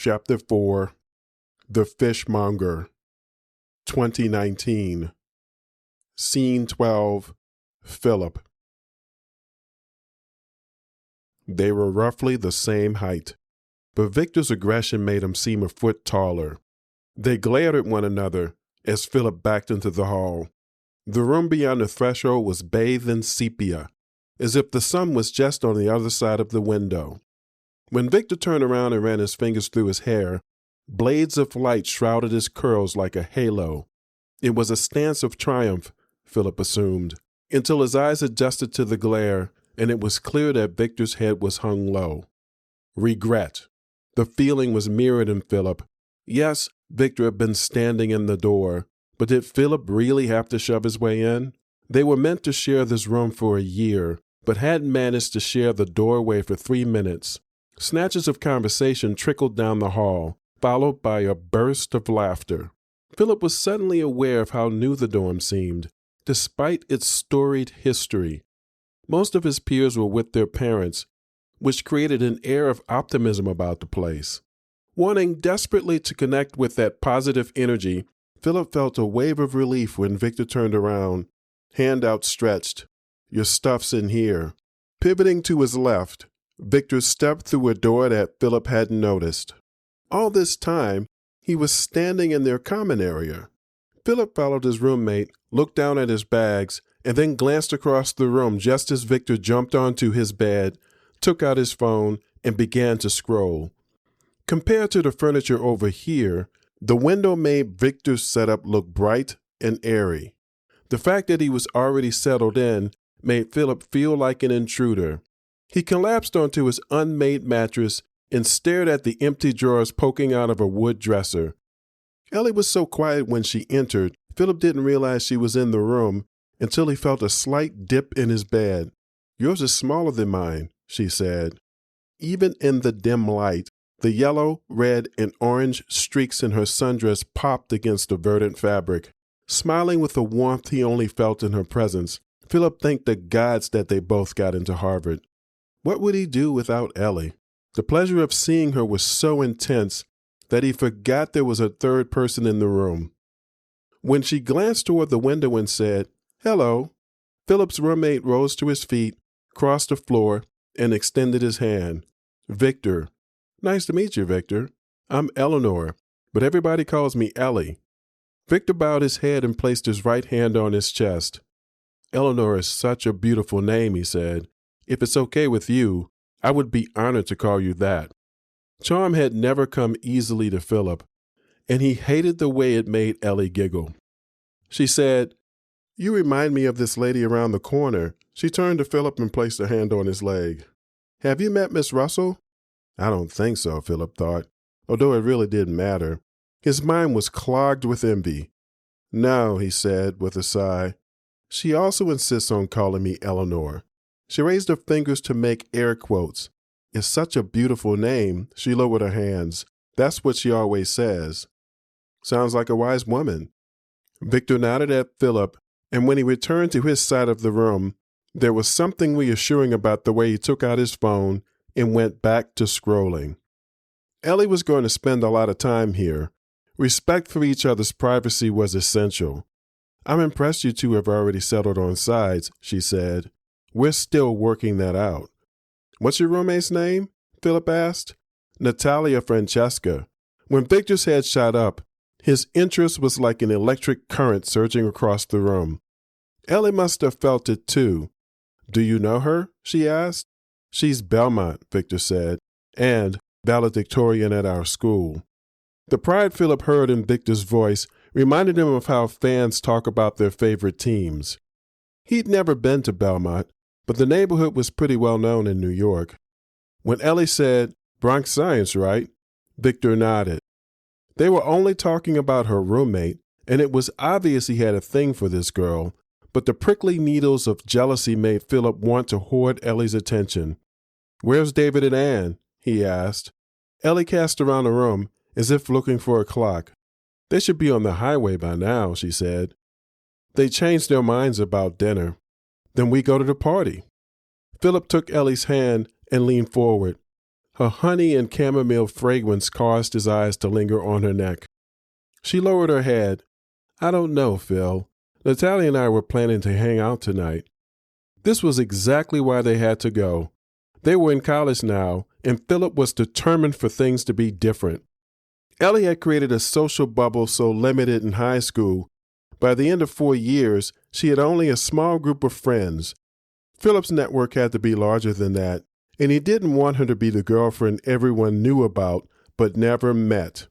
Chapter 4, The Fishmonger, 2019. Scene 12, Phillip. They were roughly the same height, but Victor's aggression made him seem a foot taller. They glared at one another as Phillip backed into the hall. The room beyond the threshold was bathed in sepia, as if the sun was just on the other side of the window. When Victor turned around and ran his fingers through his hair, blades of light shrouded his curls like a halo. It was a stance of triumph, Phillip assumed, until his eyes adjusted to the glare, and it was clear that Victor's head was hung low. Regret. The feeling was mirrored in Phillip. Yes, Victor had been standing in the door, but did Phillip really have to shove his way in? They were meant to share this room for a year, but hadn't managed to share the doorway for 3 minutes. Snatches of conversation trickled down the hall, followed by a burst of laughter. Phillip was suddenly aware of how new the dorm seemed, despite its storied history. Most of his peers were with their parents, which created an air of optimism about the place. Wanting desperately to connect with that positive energy, Phillip felt a wave of relief when Victor turned around, hand outstretched. "Your stuff's in here." Pivoting to his left, Victor stepped through a door that Phillip hadn't noticed. All this time, he was standing in their common area. Phillip followed his roommate, looked down at his bags, and then glanced across the room just as Victor jumped onto his bed, took out his phone, and began to scroll. Compared to the furniture over here, the window made Victor's setup look bright and airy. The fact that he was already settled in made Phillip feel like an intruder. He collapsed onto his unmade mattress and stared at the empty drawers poking out of a wood dresser. Ellie was so quiet when she entered, Phillip didn't realize she was in the room until he felt a slight dip in his bed. "Yours is smaller than mine," she said. Even in the dim light, the yellow, red, and orange streaks in her sundress popped against the verdant fabric. Smiling with a warmth he only felt in her presence, Phillip thanked the gods that they both got into Harvard. What would he do without Ellie? The pleasure of seeing her was so intense that he forgot there was a third person in the room. When she glanced toward the window and said, "Hello," Phillip's roommate rose to his feet, crossed the floor, and extended his hand. "Victor." "Nice to meet you, Victor. I'm Eleanor, but everybody calls me Ellie." Victor bowed his head and placed his right hand on his chest. "Eleanor is such a beautiful name," he said. "If it's okay with you, I would be honored to call you that." Charm had never come easily to Phillip, and he hated the way it made Ellie giggle. She said, "You remind me of this lady around the corner." She turned to Phillip and placed a hand on his leg. "Have you met Miss Russell?" "I don't think so," Phillip thought, although it really didn't matter. His mind was clogged with envy. "No," he said with a sigh. "She also insists on calling me Eleanor." She raised her fingers to make air quotes. "It's such a beautiful name." She lowered her hands. "That's what she always says." "Sounds like a wise woman." Victor nodded at Phillip, and when he returned to his side of the room, there was something reassuring about the way he took out his phone and went back to scrolling. Ellie was going to spend a lot of time here. Respect for each other's privacy was essential. "I'm impressed you two have already settled on sides," she said. "We're still working that out." "What's your roommate's name?" Phillip asked. "Natalia Francesca." When Victor's head shot up, his interest was like an electric current surging across the room. Ellie must have felt it too. "Do you know her?" she asked. "She's Belmont," Victor said, "and valedictorian at our school." The pride Phillip heard in Victor's voice reminded him of how fans talk about their favorite teams. He'd never been to Belmont, but the neighborhood was pretty well known in New York. When Ellie said, "Bronx Science, right?" Victor nodded. They were only talking about her roommate, and it was obvious he had a thing for this girl, but the prickly needles of jealousy made Phillip want to hoard Ellie's attention. "Where's David and Anne?" he asked. Ellie cast around the room as if looking for a clock. "They should be on the highway by now," she said. "They changed their minds about dinner." "Then we go to the party." Phillip took Ellie's hand and leaned forward. Her honey and chamomile fragrance caused his eyes to linger on her neck. She lowered her head. I don't know, Phil. Natalia and I were planning to hang out tonight. This was exactly why they had to go. They were in college now, and Philip was determined for things to be different. Ellie had created a social bubble so limited in high school. By the end of 4 years, she had only a small group of friends. Philip's network had to be larger than that, and he didn't want her to be the girlfriend everyone knew about but never met.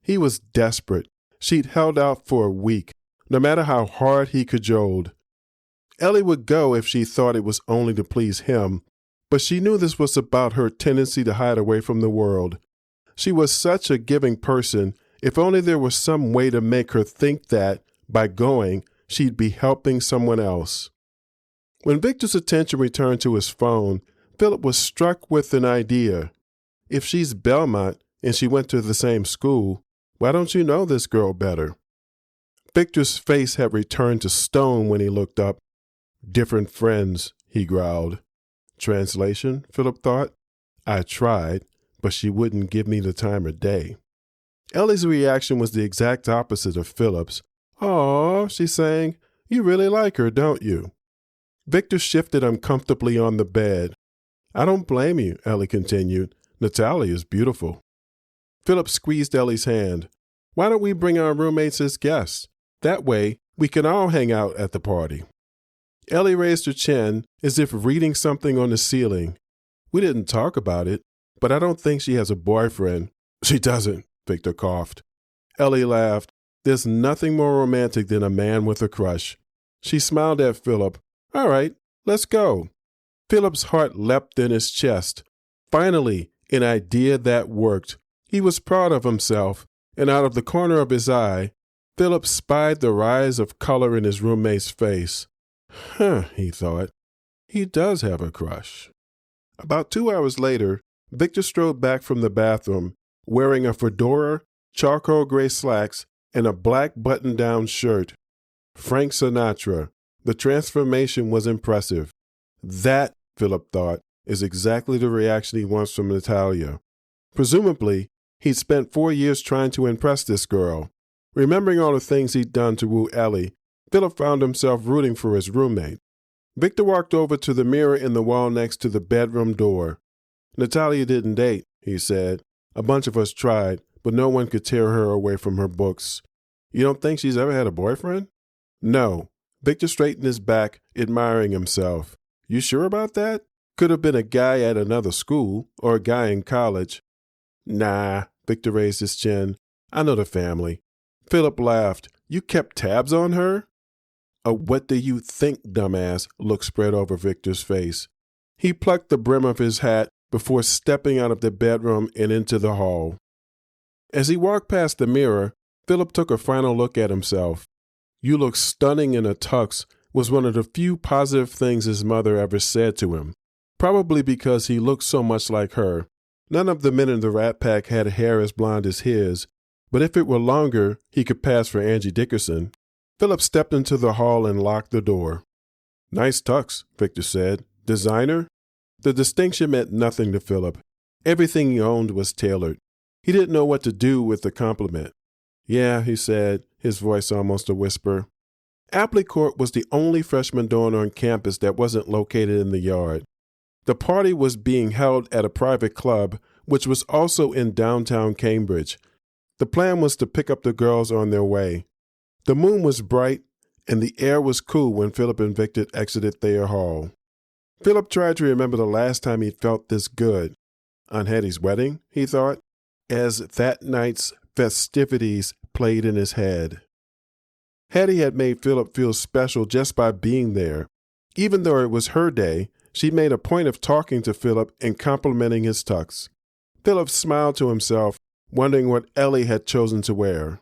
He was desperate. She'd held out for a week, no matter how hard he cajoled. Ellie would go if she thought it was only to please him, but she knew this was about her tendency to hide away from the world. She was such a giving person, if only there was some way to make her think that, by going, she'd be helping someone else. When Victor's attention returned to his phone, Philip was struck with an idea. If she's Belmont and she went to the same school, why don't you know this girl better? Victor's face had returned to stone when he looked up. Different friends, he growled. Translation, Philip thought. I tried, but she wouldn't give me the time of day. Ellie's reaction was the exact opposite of Philip's. Aw, she sang, you really like her, don't you? Victor shifted uncomfortably on the bed. I don't blame you, Ellie continued. Natalia is beautiful. Philip squeezed Ellie's hand. Why don't we bring our roommates as guests? That way, we can all hang out at the party. Ellie raised her chin as if reading something on the ceiling. We didn't talk about it, but I don't think she has a boyfriend. She doesn't, Victor coughed. Ellie laughed. There's nothing more romantic than a man with a crush. She smiled at Philip. All right, let's go. Philip's heart leapt in his chest. Finally, an idea that worked. He was proud of himself, and out of the corner of his eye, Philip spied the rise of color in his roommate's face. He thought. He does have a crush. About 2 hours later, Victor strode back from the bathroom, wearing a fedora, charcoal gray slacks, and a black button-down shirt. Frank Sinatra. The transformation was impressive. That, Philip thought, is exactly the reaction he wants from Natalia. Presumably, he'd spent 4 years trying to impress this girl. Remembering all the things he'd done to woo Ellie, Philip found himself rooting for his roommate. Victor walked over to the mirror in the wall next to the bedroom door. Natalia didn't date, he said. A bunch of us tried, but no one could tear her away from her books. You don't think she's ever had a boyfriend? No. Victor straightened his back, admiring himself. You sure about that? Could have been a guy at another school, or a guy in college. Nah, Victor raised his chin. I know the family. Philip laughed. You kept tabs on her? A what do you think, dumbass, look spread over Victor's face. He plucked the brim of his hat before stepping out of the bedroom and into the hall. As he walked past the mirror, Philip took a final look at himself. You look stunning in a tux was one of the few positive things his mother ever said to him, probably because he looked so much like her. None of the men in the Rat Pack had hair as blonde as his, but if it were longer, he could pass for Angie Dickerson. Philip stepped into the hall and locked the door. Nice tux, Victor said. Designer? The distinction meant nothing to Philip. Everything he owned was tailored. He didn't know what to do with the compliment. Yeah, he said, his voice almost a whisper. Apley Court was the only freshman dorm on campus that wasn't located in the yard. The party was being held at a private club, which was also in downtown Cambridge. The plan was to pick up the girls on their way. The moon was bright, and the air was cool when Philip and Victor exited Thayer Hall. Philip tried to remember the last time he'd felt this good. On Hetty's wedding, he thought, as that night's festivities played in his head. Hetty had made Philip feel special just by being there. Even though it was her day, she made a point of talking to Philip and complimenting his tux. Philip smiled to himself, wondering what Ellie had chosen to wear.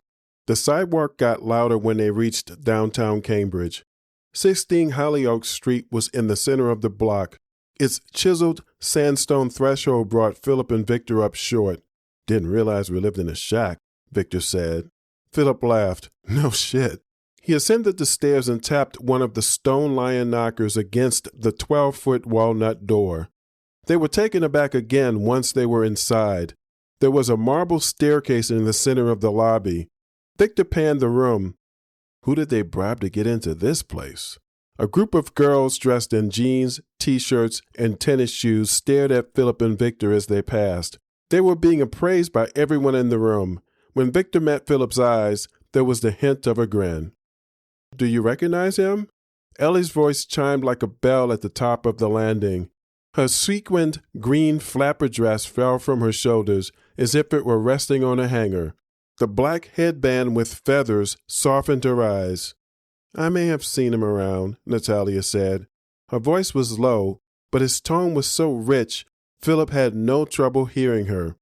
The sidewalk got louder when they reached downtown Cambridge. 16 Hollyoaks Street was in the center of the block. Its chiseled sandstone threshold brought Philip and Victor up short. Didn't realize we lived in a shack, Victor said. Philip laughed. No shit. He ascended the stairs and tapped one of the stone lion knockers against the 12-foot walnut door. They were taken aback again once they were inside. There was a marble staircase in the center of the lobby. Victor panned the room. Who did they bribe to get into this place? A group of girls dressed in jeans, t-shirts, and tennis shoes stared at Phillip and Victor as they passed. They were being appraised by everyone in the room. When Victor met Phillip's eyes, there was the hint of a grin. Do you recognize him? Ellie's voice chimed like a bell at the top of the landing. Her sequined green flapper dress fell from her shoulders as if it were resting on a hanger. The black headband with feathers softened her eyes. I may have seen him around, Natalia said. Her voice was low, but his tone was so rich, Phillip had no trouble hearing her.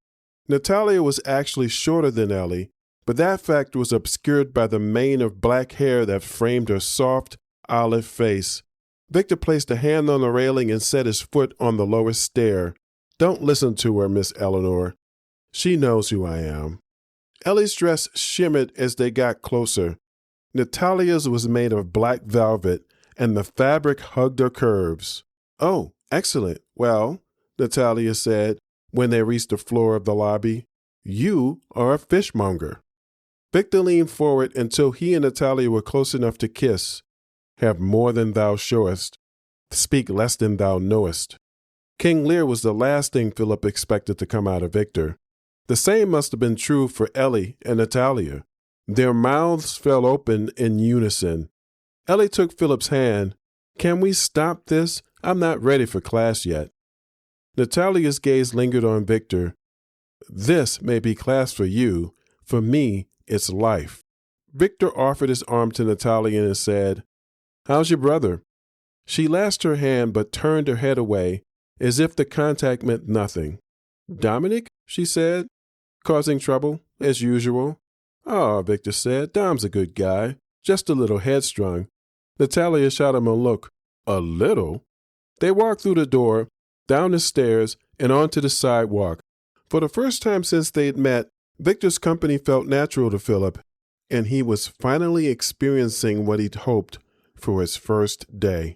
Natalia was actually shorter than Ellie, but that fact was obscured by the mane of black hair that framed her soft, olive face. Victor placed a hand on the railing and set his foot on the lowest stair. Don't listen to her, Miss Eleanor. She knows who I am. Ellie's dress shimmered as they got closer. Natalia's was made of black velvet, and the fabric hugged her curves. Oh, excellent. Well, Natalia said, when they reached the floor of the lobby, you are a fishmonger. Victor leaned forward until he and Natalia were close enough to kiss. Have more than thou showest. Speak less than thou knowest. King Lear was the last thing Phillip expected to come out of Victor. The same must have been true for Ellie and Natalia. Their mouths fell open in unison. Ellie took Phillip's hand. Can we stop this? I'm not ready for class yet. Natalia's gaze lingered on Victor. This may be class for you. For me, it's life. Victor offered his arm to Natalia and said, How's your brother? She lashed her hand but turned her head away as if the contact meant nothing. Dominic, she said, causing trouble, as usual. Oh, Victor said, Dom's a good guy, just a little headstrong. Natalia shot him a look. A little? They walked through the door, down the stairs, and onto the sidewalk. For the first time since they'd met, Victor's company felt natural to Phillip, and he was finally experiencing what he'd hoped for his first day.